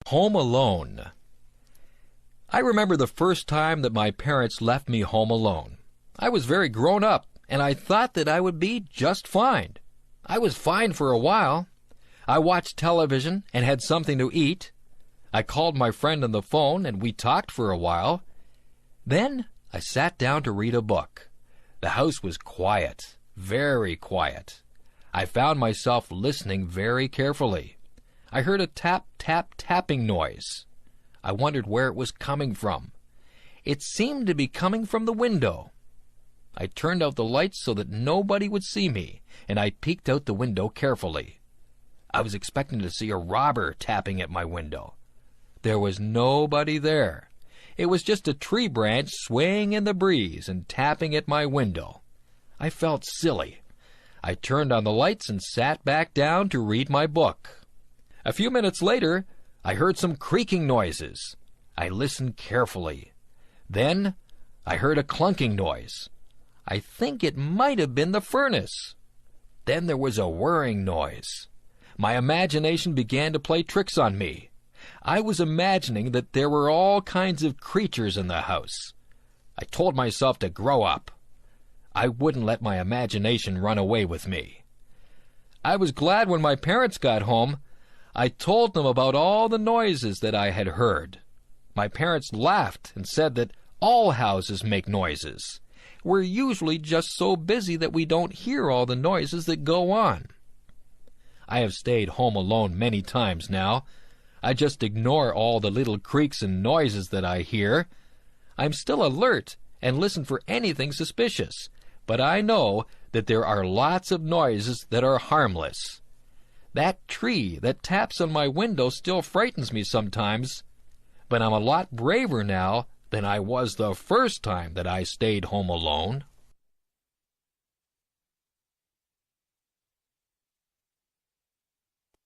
Home alone. I remember the first time that my parents left me home alone. I was very grown up, and I thought that I would be just fine. I was fine for a while. I watched television and had something to eat. I called my friend on the phone, and we talked for a while. Then I sat down to read a book. The house was quiet, very quiet. I found myself listening very carefully. I heard a tap, tap, tapping noise. I wondered where it was coming from. It seemed to be coming from the window. I turned out the lights so that nobody would see me, and I peeked out the window carefully. I was expecting to see a robber tapping at my window. There was nobody there. It was just a tree branch swaying in the breeze and tapping at my window. I felt silly. I turned on the lights and sat back down to read my book. A few minutes later, I heard some creaking noises. I listened carefully. Then I heard a clunking noise. I think it might have been the furnace. Then there was a whirring noise. My imagination began to play tricks on me. I was imagining that there were all kinds of creatures in the house. I told myself to grow up. I wouldn't let my imagination run away with me. I was glad when my parents got home. I told them about all the noises that I had heard. My parents laughed and said that all houses make noises. We're usually just so busy that we don't hear all the noises that go on. I have stayed home alone many times now. I just ignore all the little creaks and noises that I hear. I'm still alert and listen for anything suspicious, but I know that there are lots of noises that are harmless. That tree that taps on my window still frightens me sometimes, but I'm a lot braver now than I was the first time that I stayed home alone.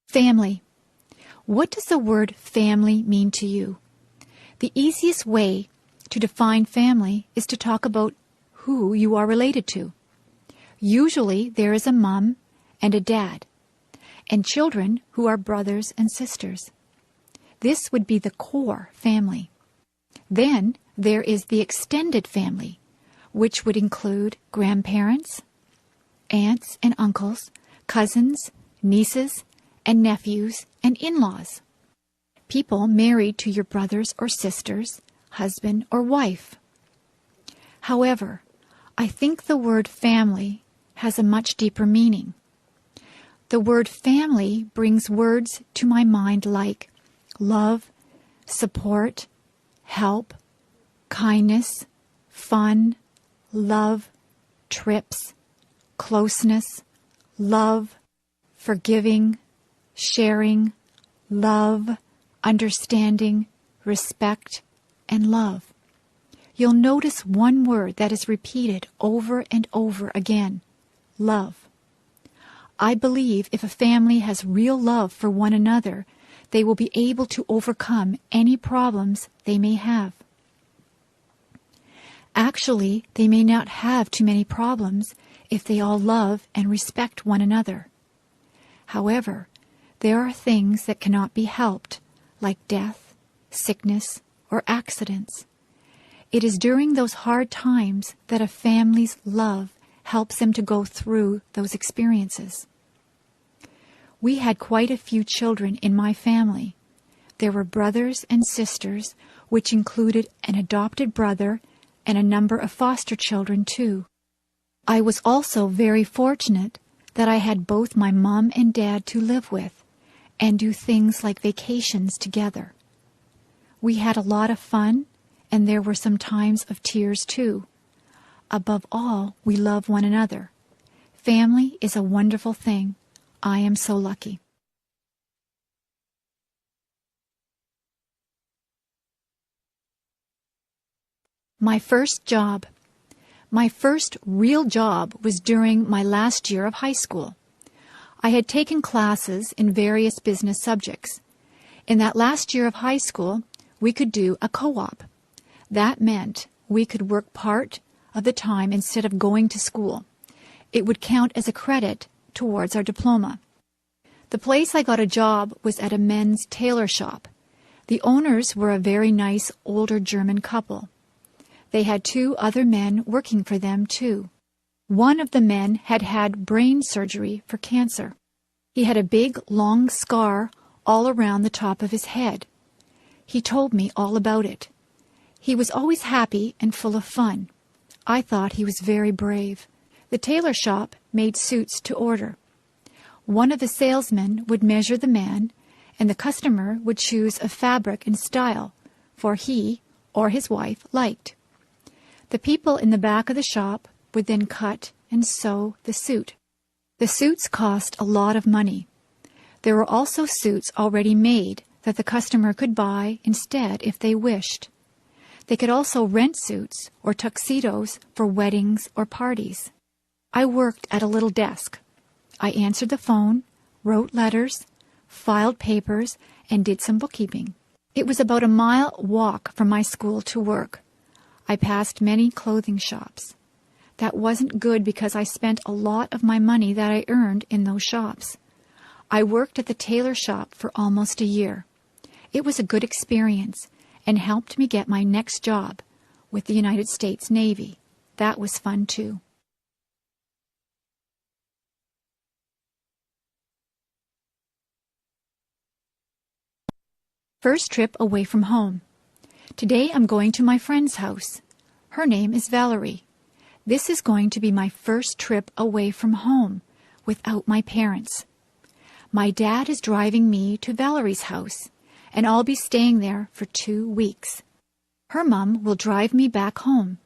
Family. What does the word family mean to you? The easiest way to define family is to talk about who you are related to. Usually there is a mom and a dad, and children who are brothers and sisters. This would be the core family. Then there is the extended family, which would include grandparents, aunts and uncles, cousins, nieces, and nephews, and in-laws. People married to your brothers or sisters, husband or wife. However, I think the word family has a much deeper meaning. The word family brings words to my mind like love, support, help, kindness, fun, love, trips, closeness, love, forgiving, sharing, love, understanding, respect, and love. You'll notice one word that is repeated over and over again: love. I believe if a family has real love for one another, they will be able to overcome any problems they may have. Actually, they may not have too many problems if they all love and respect one another. However, there are things that cannot be helped, like death, sickness, or accidents. It is during those hard times that a family's love helps them to go through those experiences. We had quite a few children in my family. There were brothers and sisters, which included an adopted brother and a number of foster children too. I was also very fortunate that I had both my mom and dad to live with and do things like vacations together. We had a lot of fun, and there were some times of tears too. Above all, we love one another. Family is a wonderful thing. I am so lucky. My first job. My first real job was during my last year of high school. I had taken classes in various business subjects. In that last year of high school, we could do a co-op. That meant we could work part of the time instead of going to school. It would count as a credit towards our diploma. The place I got a job was at a men's tailor shop. The owners were a very nice older German couple. They had 2 other men working for them, too. One of the men had had brain surgery for cancer. He had a big, long scar all around the top of his head. He told me all about it. He was always happy and full of fun. I thought he was very brave. The tailor shop made suits to order. One of the salesmen would measure the man, and the customer would choose a fabric and style, for he or his wife liked. The people in the back of the shop would then cut and sew the suit. The suits cost a lot of money. There were also suits already made that the customer could buy instead if they wished. They could also rent suits or tuxedos for weddings or parties. I worked at a little desk. I answered the phone, wrote letters, filed papers, and did some bookkeeping. It was about a mile walk from my school to work. I passed many clothing shops. That wasn't good because I spent a lot of my money that I earned in those shops. I worked at the tailor shop for almost a year. It was a good experience and helped me get my next job with the United States Navy. That was fun too. First trip away from home. Today I'm going to my friend's house. Her name is Valerie. This is going to be my first trip away from home without my parents. My dad is driving me to Valerie's house, and I'll be staying there for 2 weeks. Her mom will drive me back home.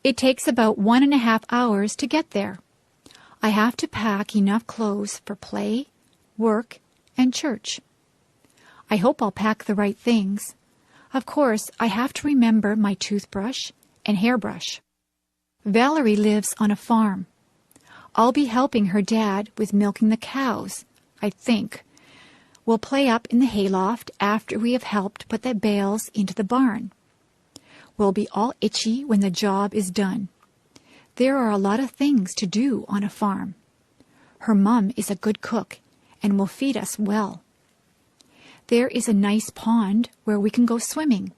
It takes about 1.5 hours to get there. I have to pack enough clothes for play, work, and church. I hope I'll pack the right things. Of course, I have to remember my toothbrush and hairbrush. Valerie lives on a farm. I'll be helping her dad with milking the cows, I think. We'll play up in the hayloft after we have helped put the bales into the barn. We'll be all itchy when the job is done. There are a lot of things to do on a farm. Her mom is a good cook and will feed us well. There is a nice pond where we can go swimming.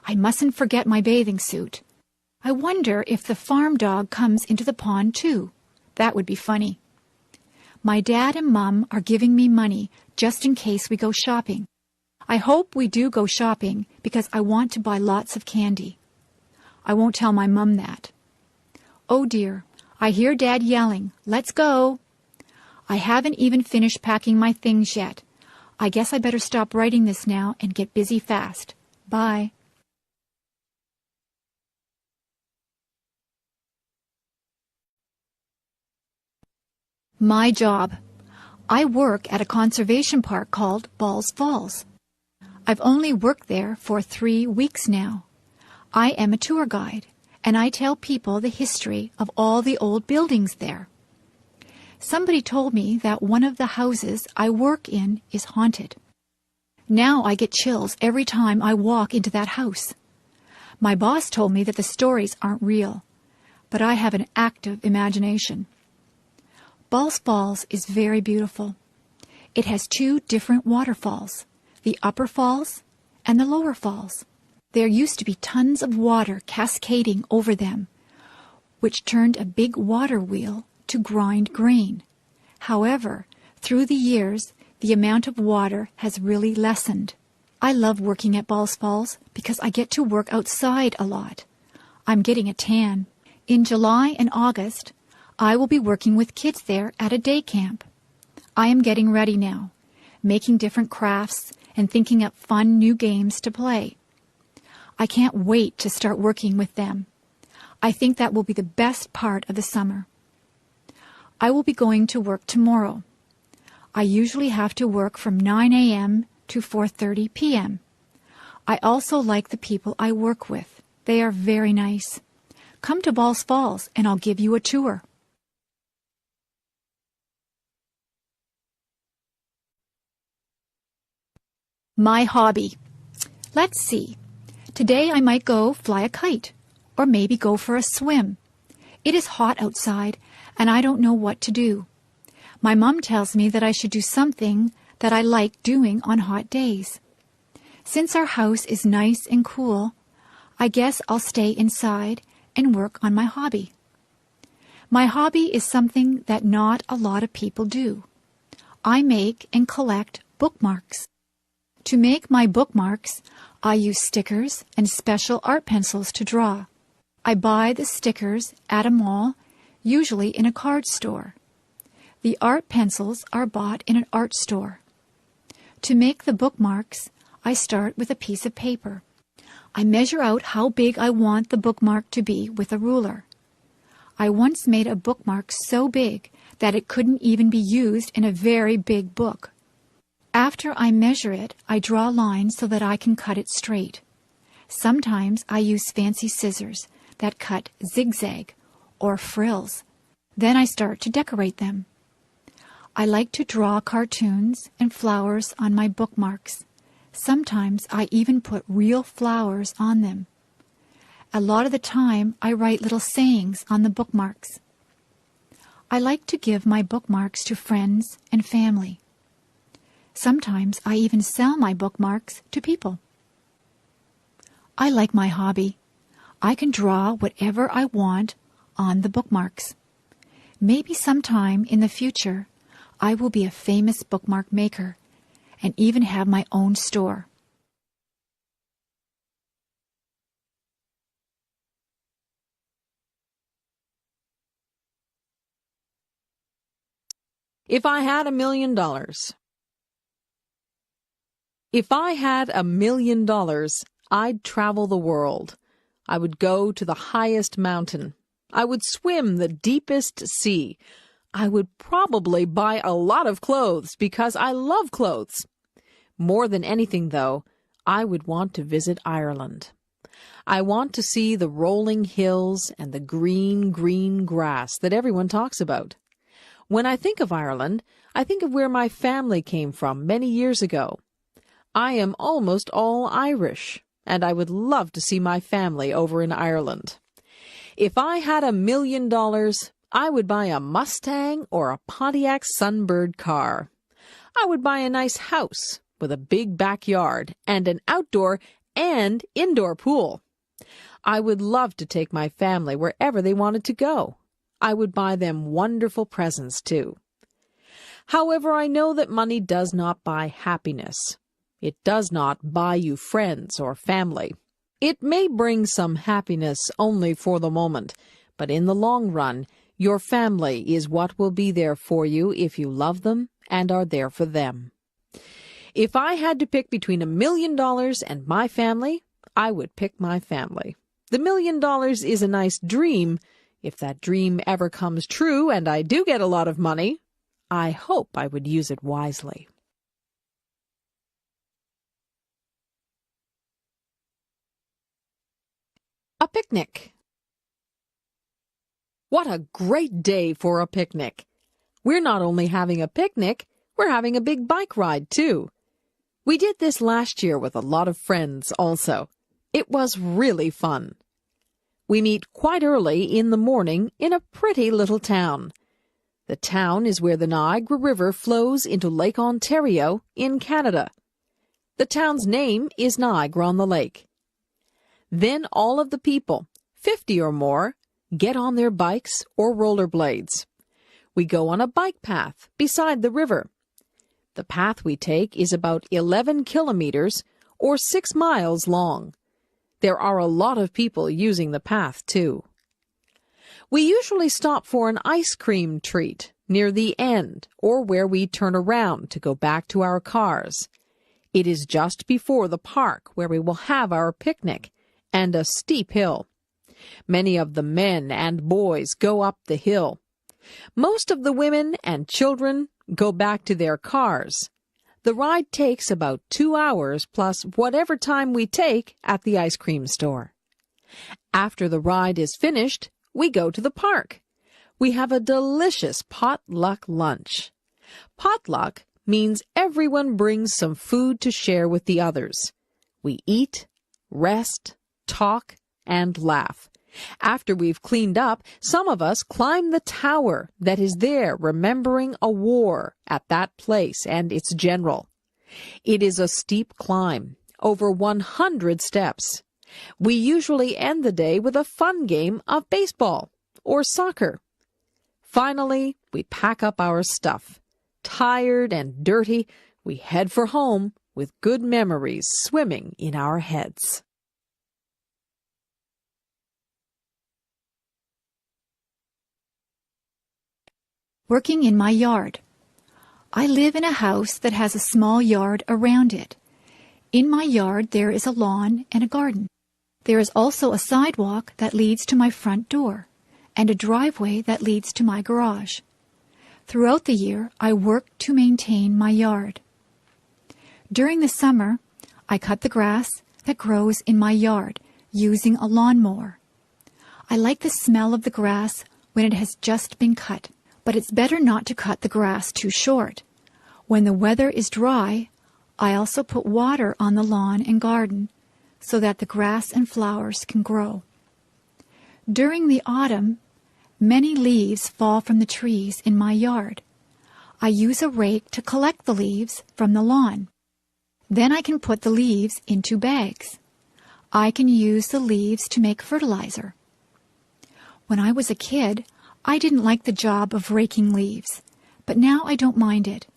I mustn't forget my bathing suit. I wonder if the farm dog comes into the pond too. That would be funny. My dad and Mom are giving me money just in case we go shopping. I hope we do go shopping because I want to buy lots of candy. I won't tell my Mom that. Oh dear, I hear Dad yelling, "Let's go!" I haven't even finished packing my things yet. I guess I better stop writing this now and get busy fast. Bye. My job. I work at a conservation park called Balls Falls. I've only worked there for 3 weeks now. I am a tour guide, and I tell people the history of all the old buildings there. Somebody told me that one of the houses I work in is haunted. Now I get chills every time I walk into that house. My boss told me that the stories aren't real, but I have an active imagination. Balls Falls is very beautiful. It has 2 different waterfalls, the upper falls and the lower falls. There used to be tons of water cascading over them, which turned a big water wheel to grind grain. However, through the years, the amount of water has really lessened. I love working at Balls Falls because I get to work outside a lot. I'm getting a tan. In July and August, I will be working with kids there at a day camp. I am getting ready now, making different crafts and thinking up fun new games to play. I can't wait to start working with them. I think that will be the best part of the summer. I will be going to work tomorrow. I usually have to work from 9 a.m. to 4:30 p.m. I also like the people I work with. They are very nice. Come to Balls Falls and I'll give you a tour. My hobby. Let's see. Today I might go fly a kite or maybe go for a swim. It is hot outside and I don't know what to do. My mom tells me that I should do something that I like doing on hot days. Since our house is nice and cool, I guess I'll stay inside and work on my hobby. My hobby is something that not a lot of people do. I make and collect bookmarks. To make my bookmarks, I use stickers and special art pencils to draw. I buy the stickers at a mall, usually in a card store. The art pencils are bought in an art store. To make the bookmarks, I start with a piece of paper. I measure out how big I want the bookmark to be with a ruler. I once made a bookmark so big that it couldn't even be used in a very big book. After I measure it, I draw lines so that I can cut it straight. Sometimes I use fancy scissors that cut zigzag or frills. Then I start to decorate them. I like to draw cartoons and flowers on my bookmarks. Sometimes I even put real flowers on them. A lot of the time, I write little sayings on the bookmarks. I like to give my bookmarks to friends and family. Sometimes I even sell my bookmarks to people. I like my hobby. I can draw whatever I want on the bookmarks. Maybe sometime in the future, I will be a famous bookmark maker and even have my own store. If I had $1 million. If I had $1 million, I'd travel the world. I would go to the highest mountain. I would swim the deepest sea. I would probably buy a lot of clothes because I love clothes. More than anything, though, I would want to visit Ireland. I want to see the rolling hills and the green, green grass that everyone talks about. When I think of Ireland, I think of where my family came from many years ago. I am almost all Irish, and I would love to see my family over in Ireland. If I had $1 million, I would buy a Mustang or a Pontiac Sunbird car. I would buy a nice house with a big backyard and an outdoor and indoor pool. I would love to take my family wherever they wanted to go. I would buy them wonderful presents, too. However, I know that money does not buy happiness. It does not buy you friends or family. It may bring some happiness only for the moment, but in the long run, your family is what will be there for you if you love them and are there for them. If I had to pick between $1 million and my family, I would pick my family. The $1 million is a nice dream. If that dream ever comes true and I do get a lot of money, I hope I would use it wisely. A picnic. What a great day for a picnic. We're not only having a picnic, we're having a big bike ride too. We did this last year with a lot of friends also. It was really fun. We meet quite early in the morning in a pretty little town. The town is where the Niagara River flows into Lake Ontario in Canada. The town's name is Niagara-on-the-Lake. Then all of the people, 50 or more, get on their bikes or rollerblades. We go on a bike path beside the river. The path we take is about 11 kilometers or 6 miles long. There are a lot of people using the path, too. We usually stop for an ice cream treat near the end or where we turn around to go back to our cars. It is just before the park where we will have our picnic and a steep hill. Many of the men and boys go up the hill. Most of the women and children go back to their cars. The ride takes about 2 hours plus whatever time we take at the ice cream store. After the ride is finished, we go to the park. We have a delicious potluck lunch. Potluck means everyone brings some food to share with the others. We eat, rest, talk, and laugh. After we've cleaned up, some of us climb the tower that is there remembering a war at that place and its general. It is a steep climb, over 100 steps. We usually end the day with a fun game of baseball or soccer. Finally, we pack up our stuff. Tired and dirty, we head for home with good memories swimming in our heads. Working in my yard. I live in a house that has a small yard around it. In my yard there is a lawn and a garden. There is also a sidewalk that leads to my front door and a driveway that leads to my garage. Throughout the year, I work to maintain my yard. During the summer, I cut the grass that grows in my yard using a lawnmower. I like the smell of the grass when it has just been cut, but it's better not to cut the grass too short. When the weather is dry, I also put water on the lawn and garden so that the grass and flowers can grow. During the autumn, many leaves fall from the trees in my yard. I use a rake to collect the leaves from the lawn. Then I can put the leaves into bags. I can use the leaves to make fertilizer. When I was a kid, I didn't like the job of raking leaves, but now I don't mind it.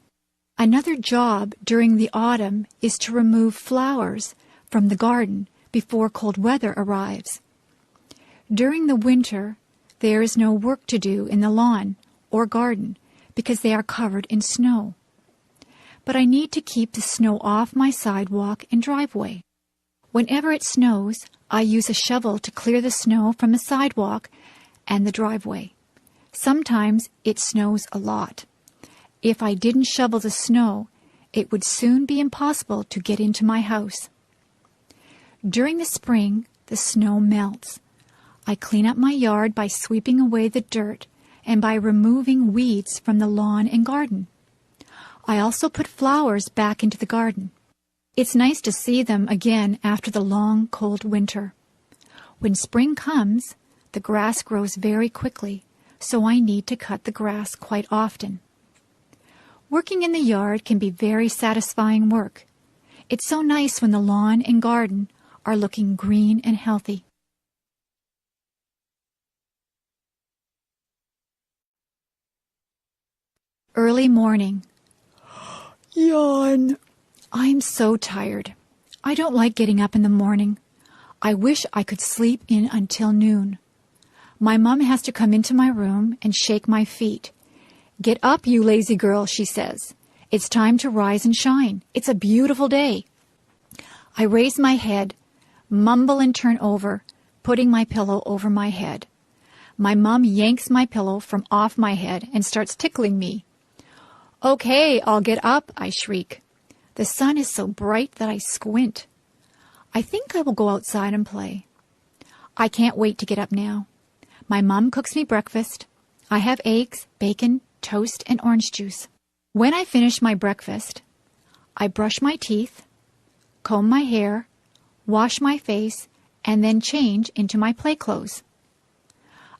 Another job during the autumn is to remove flowers from the garden before cold weather arrives. During the winter, there is no work to do in the lawn or garden because they are covered in snow. But I need to keep the snow off my sidewalk and driveway. Whenever it snows, I use a shovel to clear the snow from the sidewalk and the driveway. Sometimes it snows a lot. If I didn't shovel the snow, it would soon be impossible to get into my house. During the spring, the snow melts. I clean up my yard by sweeping away the dirt and by removing weeds from the lawn and garden. I also put flowers back into the garden. It's nice to see them again after the long, cold winter. When spring comes, the grass grows very quickly, so I need to cut the grass quite often. Working in the yard can be very satisfying work. It's so nice when the lawn and garden are looking green and healthy. Early morning. Yawn. I'm so tired. I don't like getting up in the morning. I wish I could sleep in until noon. My mom has to come into my room and shake my feet. "Get up, you lazy girl," she says. "It's time to rise and shine. It's a beautiful day." I raise my head, mumble and turn over, putting my pillow over my head. My mom yanks my pillow from off my head and starts tickling me. "Okay, I'll get up," I shriek. The sun is so bright that I squint. I think I will go outside and play. I can't wait to get up now. My mom cooks me breakfast. I have eggs, bacon, toast, and orange juice. When I finish my breakfast, I brush my teeth, comb my hair, wash my face, and then change into my play clothes.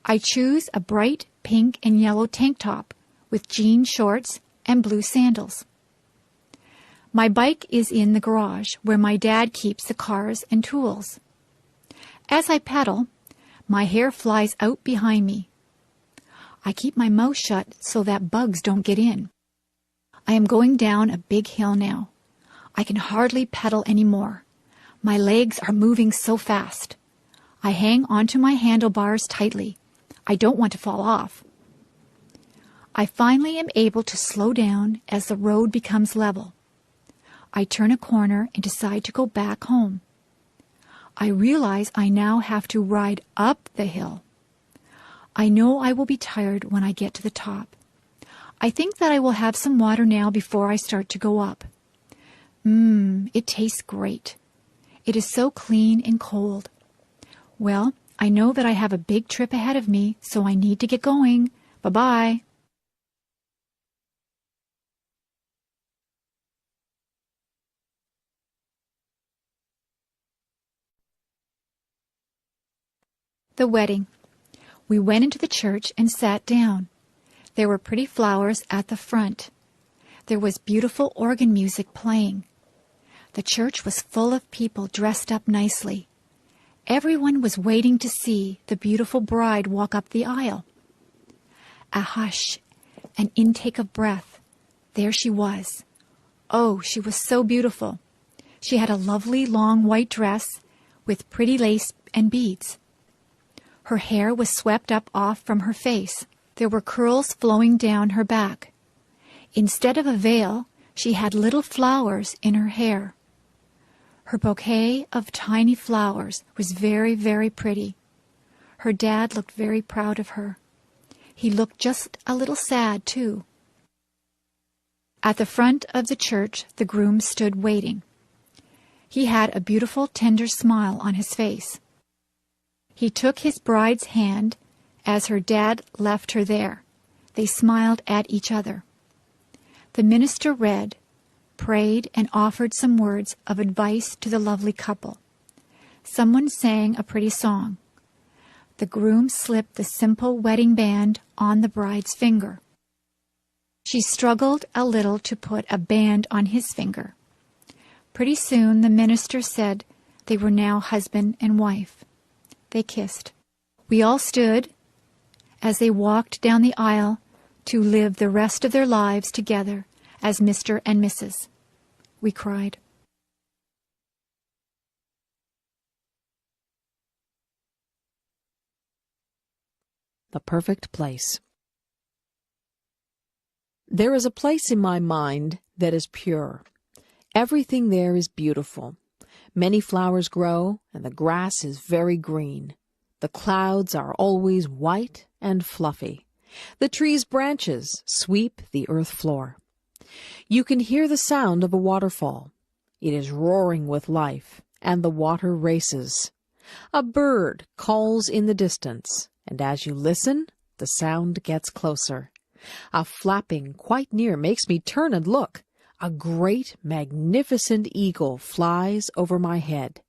I choose a bright pink and yellow tank top with jean shorts and blue sandals. My bike is in the garage where my dad keeps the cars and tools. As I pedal, my hair flies out behind me. I keep my mouth shut so that bugs don't get in. I am going down a big hill now. I can hardly pedal anymore. My legs are moving so fast. I hang onto my handlebars tightly. I don't want to fall off. I finally am able to slow down as the road becomes level. I turn a corner and decide to go back home. I realize I now have to ride up the hill. I know I will be tired when I get to the top. I think that I will have some water now before I start to go up. It tastes great. It is so clean and cold. Well, I know that I have a big trip ahead of me, so I need to get going. Bye-bye. The wedding. We went into the church and sat down. There were pretty flowers at the front. There was beautiful organ music playing. The church was full of people dressed up nicely. Everyone was waiting to see the beautiful bride walk up the aisle. A hush, an intake of breath. There she was. Oh, she was so beautiful. She had a lovely long white dress with pretty lace and beads. Her hair was swept up off from her face. There were curls flowing down her back. Instead of a veil, she had little flowers in her hair. Her bouquet of tiny flowers was very, very pretty. Her dad looked very proud of her. He looked just a little sad, too. At the front of the church, the groom stood waiting. He had a beautiful, tender smile on his face. He took his bride's hand as her dad left her there. They smiled at each other. The minister read, prayed, and offered some words of advice to the lovely couple. Someone sang a pretty song. The groom slipped the simple wedding band on the bride's finger. She struggled a little to put a band on his finger. Pretty soon the minister said they were now husband and wife. They kissed. We all stood as they walked down the aisle to live the rest of their lives together as Mr. and Mrs. We cried. The perfect place. There is a place in my mind that is pure. Everything there is beautiful. Many flowers grow, and the grass is very green. The clouds are always white and fluffy. The tree's branches sweep the earth floor. You can hear the sound of a waterfall. It is roaring with life, and the water races. A bird calls in the distance, and as you listen, the sound gets closer. A flapping quite near makes me turn and look. A great, magnificent eagle flies over my head.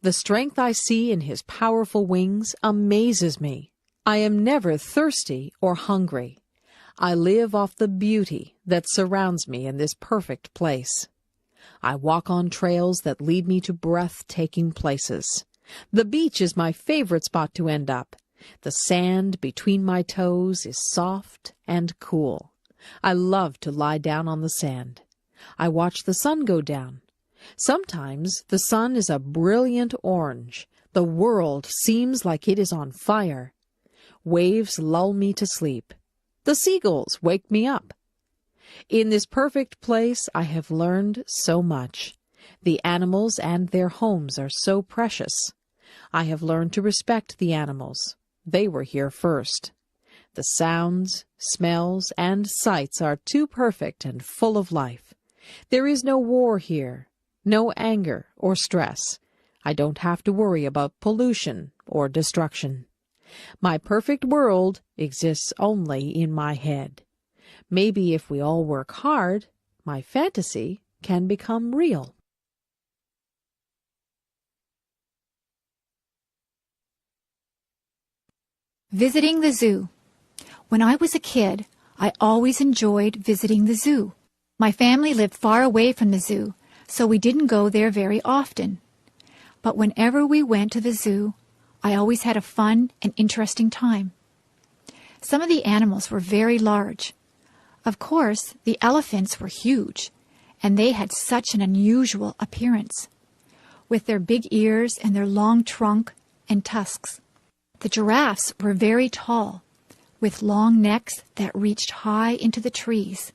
The strength I see in his powerful wings amazes me. I am never thirsty or hungry. I live off the beauty that surrounds me in this perfect place. I walk on trails that lead me to breathtaking places. The beach is my favorite spot to end up. The sand between my toes is soft and cool. I love to lie down on the sand. I watch the sun go down. Sometimes the sun is a brilliant orange. The world seems like it is on fire. Waves lull me to sleep. The seagulls wake me up. In this perfect place I have learned so much. The animals and their homes are so precious. I have learned to respect the animals. They were here first. The sounds, smells, and sights are too perfect and full of life. There is no war here, no anger or stress. I don't have to worry about pollution or destruction. My perfect world exists only in my head. Maybe if we all work hard, my fantasy can become real. Visiting the zoo. When I was a kid, I always enjoyed visiting the zoo. My family lived far away from the zoo, so we didn't go there very often. But whenever we went to the zoo, I always had a fun and interesting time. Some of the animals were very large. Of course, the elephants were huge, and they had such an unusual appearance, with their big ears and their long trunk and tusks. The giraffes were very tall, with long necks that reached high into the trees.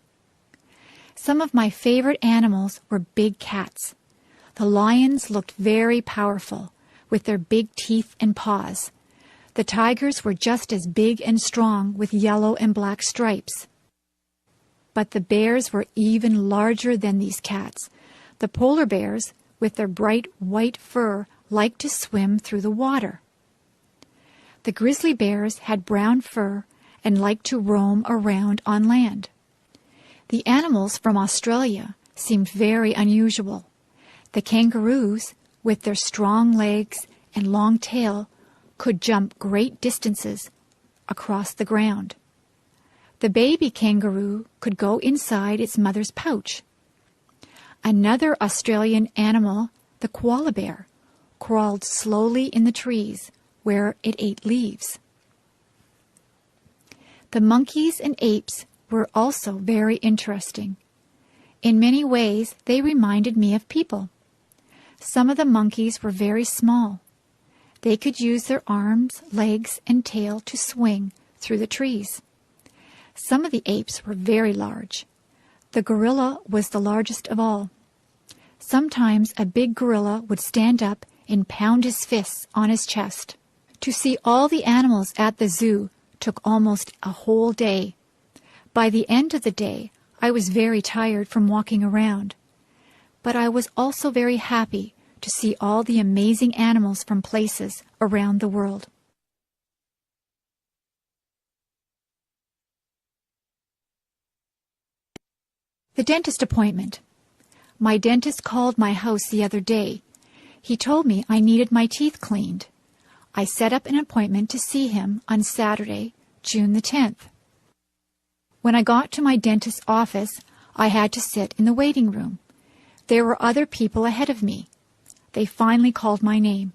Some of my favorite animals were big cats. The lions looked very powerful, with their big teeth and paws. The tigers were just as big and strong, with yellow and black stripes. But the bears were even larger than these cats. The polar bears, with their bright white fur, liked to swim through the water. The grizzly bears had brown fur and liked to roam around on land. The animals from Australia seemed very unusual. The kangaroos, with their strong legs and long tail, could jump great distances across the ground. The baby kangaroo could go inside its mother's pouch. Another Australian animal, the koala bear, crawled slowly in the trees where it ate leaves. The monkeys and apes were also very interesting. In many ways, they reminded me of people. Some of the monkeys were very small. They could use their arms, legs, and tail to swing through the trees. Some of the apes were very large. The gorilla was the largest of all. Sometimes a big gorilla would stand up and pound his fists on his chest. To see all the animals at the zoo took almost a whole day. By the end of the day, I was very tired from walking around. But I was also very happy to see all the amazing animals from places around the world. The dentist appointment. My dentist called my house the other day. He told me I needed my teeth cleaned. I set up an appointment to see him on Saturday, June the 10th. When I got to my dentist's office, I had to sit in the waiting room. There were other people ahead of me. They finally called my name.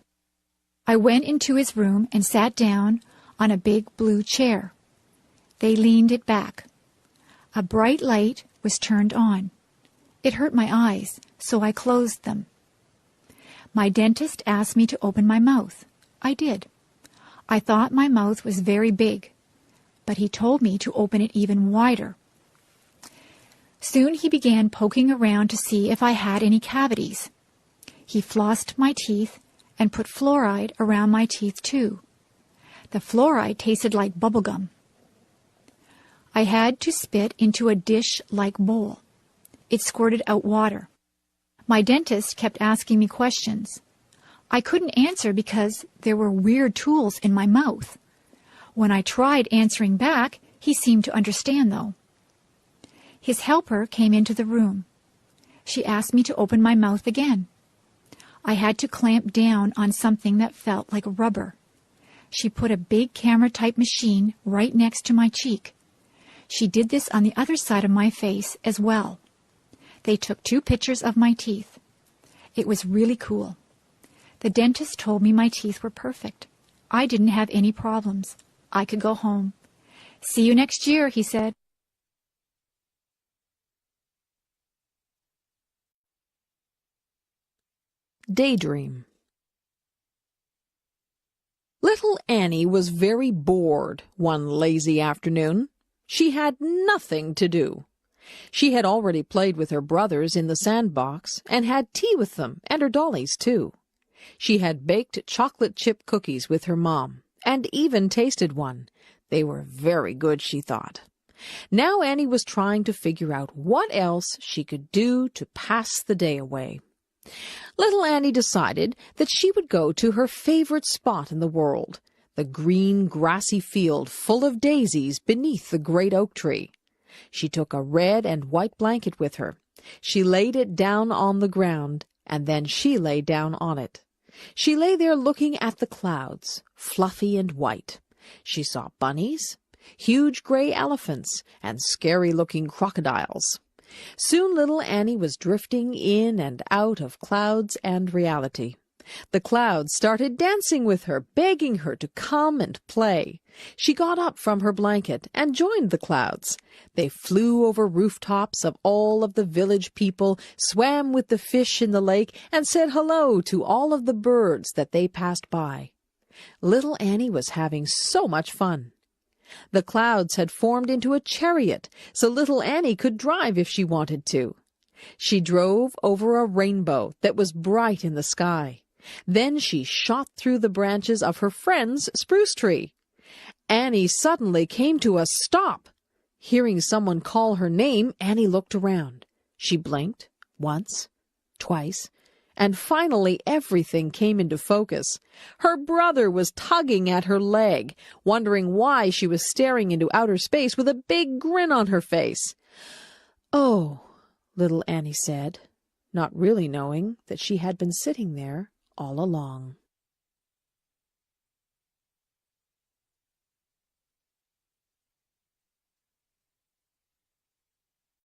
I went into his room and sat down on a big blue chair. They leaned it back. A bright light was turned on. It hurt my eyes, so I closed them. My dentist asked me to open my mouth. I did. I thought my mouth was very big, but he told me to open it even wider. Soon he began poking around to see if I had any cavities. He flossed my teeth and put fluoride around my teeth too. The fluoride tasted like bubble gum. I had to spit into a dish-like bowl. It squirted out water. My dentist kept asking me questions. I couldn't answer because there were weird tools in my mouth. When I tried answering back, he seemed to understand, though. His helper came into the room. She asked me to open my mouth again. I had to clamp down on something that felt like rubber. She put a big camera-type machine right next to my cheek. She did this on the other side of my face as well. They took 2 pictures of my teeth. It was really cool. The dentist told me my teeth were perfect. I didn't have any problems. I could go home. "See you next year," he said. Daydream. Little Annie was very bored one lazy afternoon. She had nothing to do. She had already played with her brothers in the sandbox and had tea with them and her dollies too. She had baked chocolate chip cookies with her mom and even tasted one. They were very good, she thought. Now Annie was trying to figure out what else she could do to pass the day away. Little Annie decided that she would go to her favorite spot in the world, the green grassy field full of daisies beneath the great oak tree. She took a red and white blanket with her. She laid it down on the ground, and then she lay down on it. She lay there looking at the clouds, fluffy and white. She saw bunnies, huge gray elephants, and scary-looking crocodiles. Soon little Annie was drifting in and out of clouds and reality. The clouds started dancing with her, begging her to come and play. She got up from her blanket and joined the clouds. They flew over rooftops of all of the village people, swam with the fish in the lake, and said hello to all of the birds that they passed by. Little Annie was having so much fun. The clouds had formed into a chariot, so little Annie could drive if she wanted to. She drove over a rainbow that was bright in the sky. Then she shot through the branches of her friend's spruce tree. Annie suddenly came to a stop. Hearing someone call her name, Annie looked around. She blinked once, twice, and finally everything came into focus. Her brother was tugging at her leg, wondering why she was staring into outer space with a big grin on her face. "Oh," little Annie said, not really knowing that she had been sitting there all along.